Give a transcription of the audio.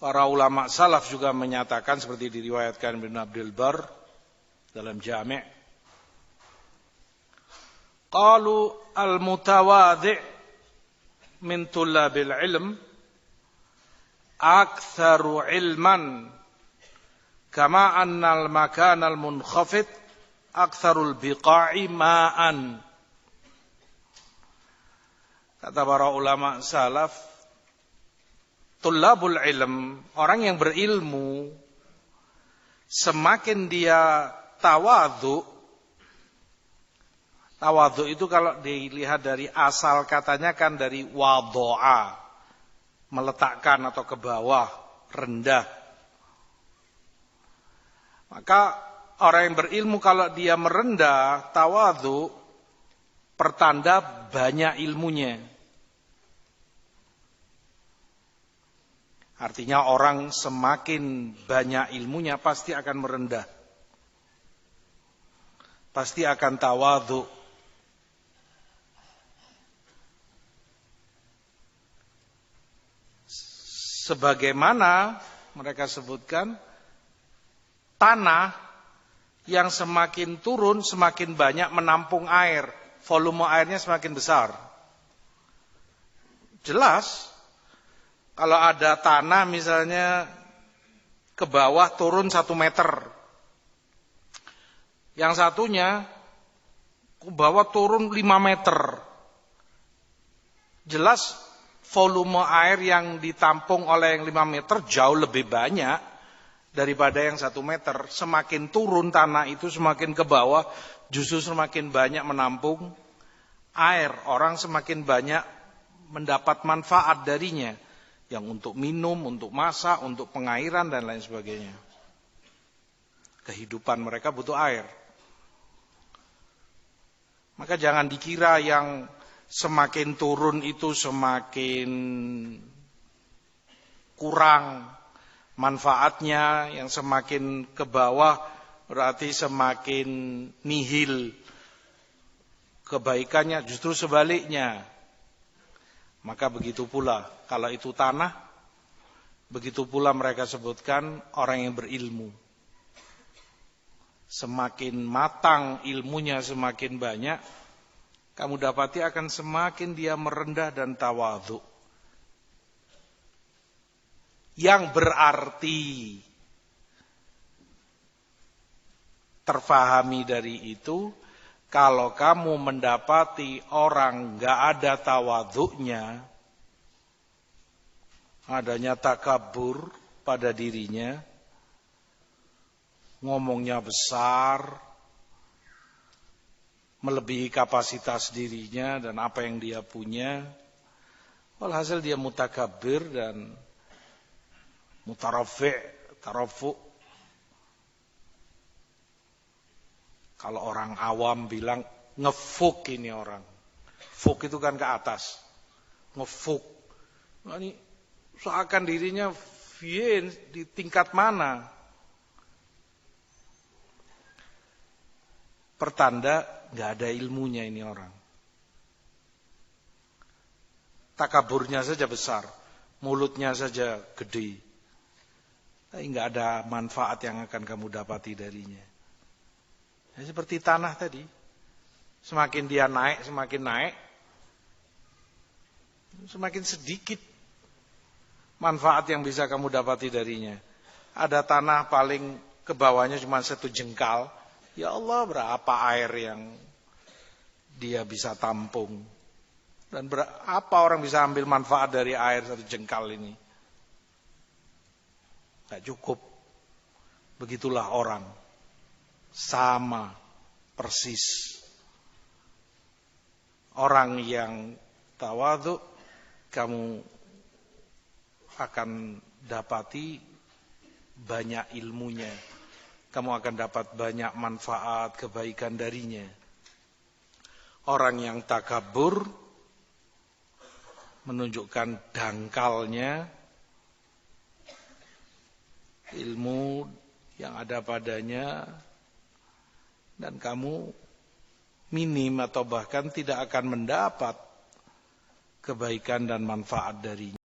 Para ulama salaf juga menyatakan seperti diriwayatkan Ibnu Abdul Bar dalam Jami'. Qalu al-mutawadhi' min tullabil ilm aktsaru ilman kama anna al-makan al-munkhafid aktsarul biqa'i ma'an. Kata para ulama salaf, tullabul ilm, orang yang berilmu, semakin dia tawadhu. Tawadhu itu kalau dilihat dari asal katanya kan dari wado'a, meletakkan atau ke bawah, rendah. Maka orang yang berilmu kalau dia merendah, tawadhu, pertanda banyak ilmunya. Artinya orang semakin banyak ilmunya pasti akan merendah. Pasti akan tawadhu. Sebagaimana mereka sebutkan, tanah yang semakin turun semakin banyak menampung air. Volume airnya semakin besar. Jelas. Kalau ada tanah misalnya ke bawah turun 1 meter. Yang satunya ke bawah turun 5 meter. Jelas volume air yang ditampung oleh yang 5 meter jauh lebih banyak daripada yang 1 meter. Semakin turun tanah itu semakin ke bawah justru semakin banyak menampung air. Orang semakin banyak mendapat manfaat darinya. Yang untuk minum, untuk masak, untuk pengairan dan lain sebagainya. Kehidupan mereka butuh air. Maka jangan dikira yang semakin turun itu semakin kurang manfaatnya, yang semakin ke bawah berarti semakin nihil kebaikannya, justru sebaliknya. Maka begitu pula, kalau itu tanah, begitu pula mereka sebutkan orang yang berilmu. Semakin matang ilmunya, semakin banyak, kamu dapati akan semakin dia merendah dan tawadhu. Yang berarti, terfahami dari itu, kalau kamu mendapati orang gak ada tawadhu'nya, adanya takabur pada dirinya, ngomongnya besar, melebihi kapasitas dirinya dan apa yang dia punya, walhasil dia mutakabir dan tarafu'. Kalau orang awam bilang ngefuk ini orang. Fuk itu kan ke atas. Ngefuk. Nah, ini seakan dirinya di tingkat mana? Pertanda nggak ada ilmunya ini orang. Takaburnya saja besar, mulutnya saja gede. Tapi nggak ada manfaat yang akan kamu dapati darinya. Ya, seperti tanah tadi, semakin dia naik, semakin sedikit manfaat yang bisa kamu dapati darinya. Ada tanah paling ke bawahnya cuma 1 jengkal, ya Allah berapa air yang dia bisa tampung. Dan apa orang bisa ambil manfaat dari air 1 jengkal ini? Tidak cukup. Begitulah orang. Sama persis. Orang yang tawadhu, kamu akan dapati banyak ilmunya. Kamu akan dapat banyak manfaat, kebaikan darinya. Orang yang takabur menunjukkan dangkalnya ilmu yang ada padanya, dan kamu minim atau bahkan tidak akan mendapat kebaikan dan manfaat darinya.